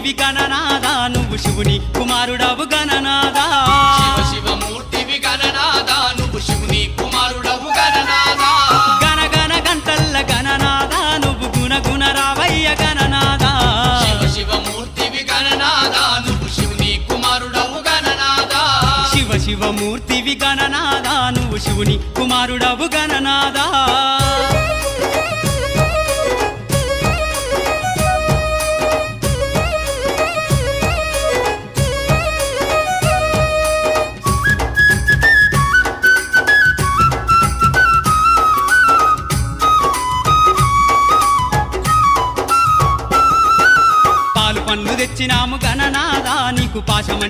శివమూర్తివి గణనాదా నువ్వు శివుని కుమారుడవు గణనాదా శివమూర్తివి గణనాదా నువ్వు శివుని కుమారుడవు గణనాదా గణ గణ గంటల్ల గణనాదా నువ్వు గుణ గుణ రావయ్య గణనాదా శివమూర్తివి గణనాదా నువ్వు శివుని కుమారుడవు గణనాదా శివమూర్తివి గణనాదా నువ్వు శివుని కుమారుడవు గణనాదా